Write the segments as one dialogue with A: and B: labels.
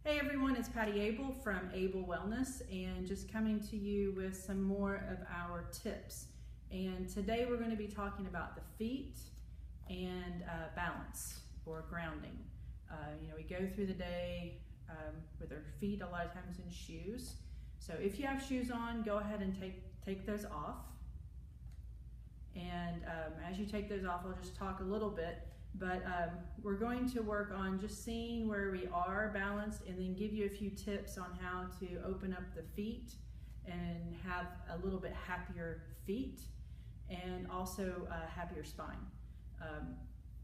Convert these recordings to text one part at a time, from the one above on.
A: Hey everyone, it's Patty Abel from Abel Wellness and just coming to you with some more of our tips. And today we're going to be talking about the feet and balance or grounding. We go through the day with our feet a lot of times in shoes. So if you have shoes on, go ahead and take those off. And as you take those off, I'll just talk a little bit. But we're going to work on just seeing where we are balanced and then give you a few tips on how to open up the feet and have a little bit happier feet and also a happier spine.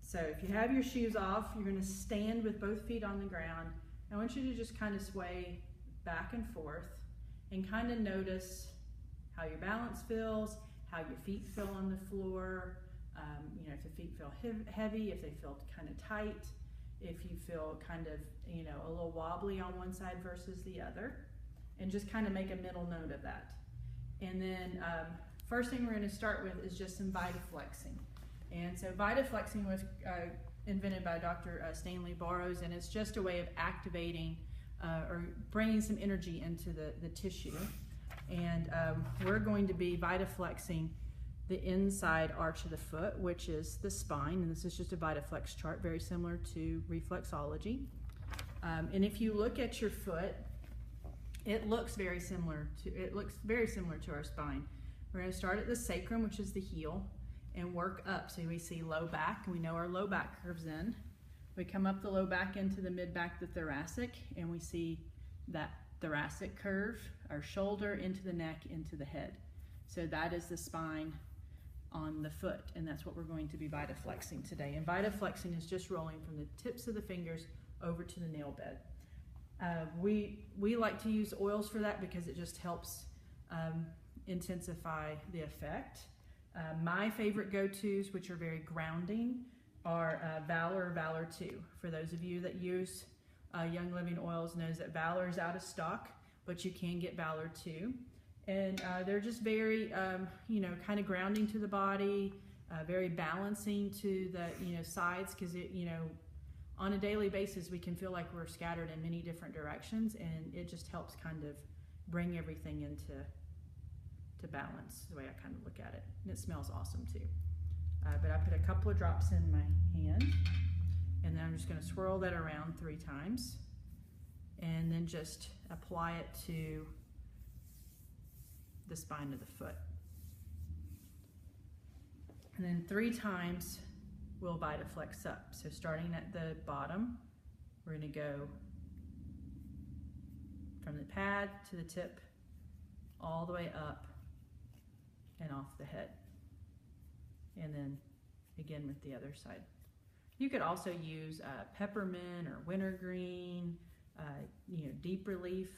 A: So if you have your shoes off, you're going to stand with both feet on the ground. I want you to just kind of sway back and forth and kind of notice how your balance feels, how your feet feel on the floor. If the feet feel heavy, if they feel kind of tight, if you feel kind of, a little wobbly on one side versus the other, and just kind of make a mental note of that. And then first thing we're going to start with is just some VitaFlexing. And so VitaFlexing was invented by Dr. Stanley Burrows, and it's just a way of activating or bringing some energy into the tissue. And we're going to be VitaFlexing the inside arch of the foot, which is the spine, and this is just a VitaFlex chart, very similar to reflexology. And if you look at your foot, it looks very similar to our spine. We're going to start at the sacrum, which is the heel, and work up. So we see low back, and we know our low back curves in. We come up the low back into the mid back, the thoracic, and we see that thoracic curve, our shoulder into the neck, into the head. So that is the spine on the foot, and that's what we're going to be VitaFlexing today. And VitaFlexing is just rolling from the tips of the fingers over to the nail bed. We like to use oils for that because it just helps intensify the effect. My favorite go-tos, which are very grounding, are Valor or Valor 2. For those of you that use Young Living oils, knows that Valor is out of stock, but you can get Valor 2. And they're just very, kind of grounding to the body, very balancing to the, sides, because on a daily basis we can feel like we're scattered in many different directions, and it just helps kind of bring everything into balance, the way I kind of look at it. And it smells awesome too. But I put a couple of drops in my hand, and then I'm just going to swirl that around 3 times, and then just apply it to the spine of the foot. And then 3 times we'll VitaFlex up. So starting at the bottom, we're going to go from the pad to the tip, all the way up and off the head. And then again with the other side. You could also use peppermint or wintergreen, deep relief.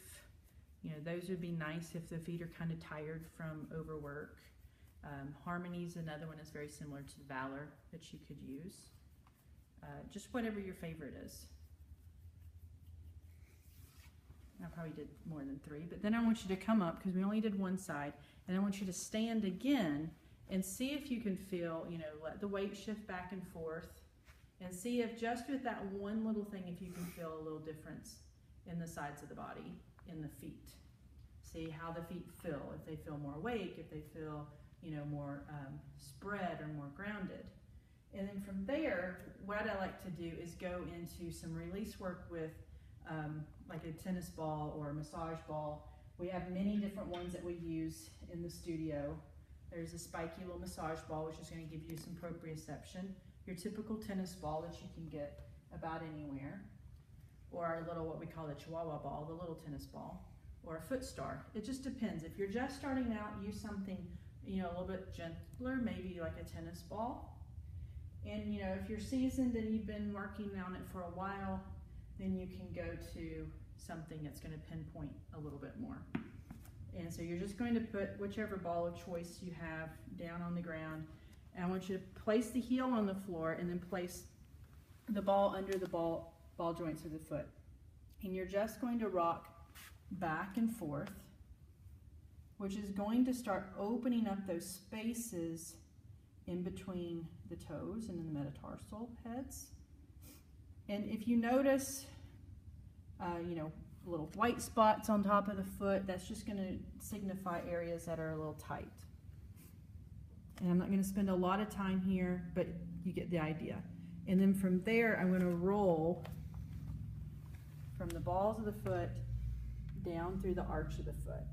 A: Those would be nice if the feet are kind of tired from overwork. Harmony is another one that's very similar to Valor that you could use. Just whatever your favorite is. I probably did more than 3, but then I want you to come up, because we only did one side, and I want you to stand again and see if you can feel, let the weight shift back and forth, and see if just with that one little thing, if you can feel a little difference in the sides of the body, in the feet. See how the feet feel, if they feel more awake, if they feel, more spread or more grounded. And then from there, what I like to do is go into some release work with like a tennis ball or a massage ball. We have many different ones that we use in the studio. There's a spiky little massage ball, which is going to give you some proprioception. Your typical tennis ball that you can get about anywhere. Or our little, what we call the Chihuahua ball, the little tennis ball, or a foot star. It just depends. If you're just starting out, use something, a little bit gentler, maybe like a tennis ball. And, if you're seasoned and you've been working on it for a while, then you can go to something that's going to pinpoint a little bit more. And so you're just going to put whichever ball of choice you have down on the ground. And I want you to place the heel on the floor and then place the ball under the ball joints of the foot. And you're just going to rock back and forth, which is going to start opening up those spaces in between the toes and in the metatarsal heads. And if you notice you know, little white spots on top of the foot. That's just going to signify areas that are a little tight. And I'm not going to spend a lot of time here, but you get the idea. And then from there, I'm going to roll from the balls of the foot down through the arch of the foot,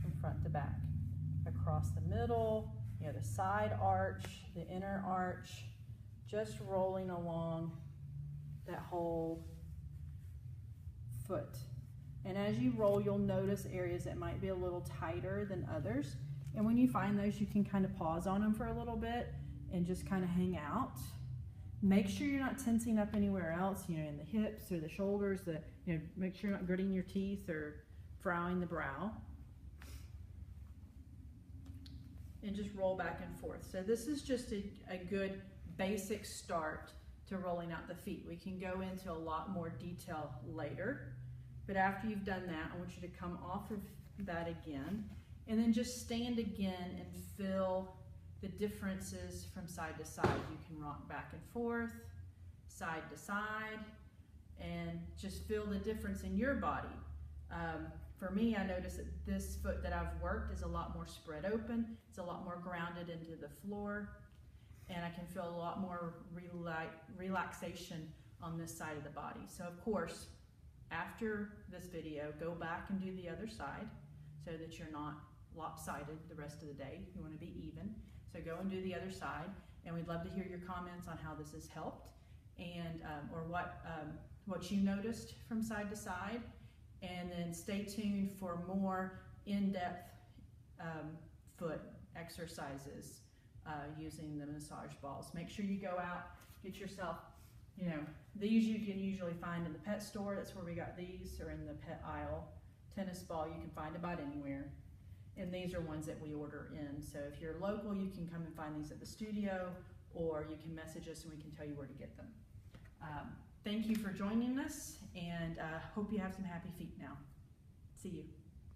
A: from front to back, across the middle, you know, the side arch, the inner arch, just rolling along that whole foot. And as you roll, you'll notice areas that might be a little tighter than others. And when you find those, you can kind of pause on them for a little bit and just kind of hang out. Make sure you're not tensing up anywhere else, you know, in the hips or the shoulders. You know, make sure you're not gritting your teeth or frowning the brow. And just roll back and forth. So this is just a good basic start to rolling out the feet. We can go into a lot more detail later, but after you've done that, I want you to come off of that again, and then just stand again and feel the differences from side to side. You can rock back and forth, side to side, and just feel the difference in your body. For me, I notice that this foot that I've worked is a lot more spread open. It's a lot more grounded into the floor, and I can feel a lot more relaxation on this side of the body. So of course, after this video, go back and do the other side so that you're not lopsided the rest of the day. You want to be even. So go and do the other side, and we'd love to hear your comments on how this has helped, and or what you noticed from side to side. And then stay tuned for more in-depth foot exercises using the massage balls. Make sure you go out, get yourself, you know, these you can usually find in the pet store. That's where we got these, or in the pet aisle. Tennis ball you can find about anywhere. And these are ones that we order in. So if you're local, you can come and find these at the studio, or you can message us and we can tell you where to get them. Thank you for joining us, and hope you have some happy feet now. See you.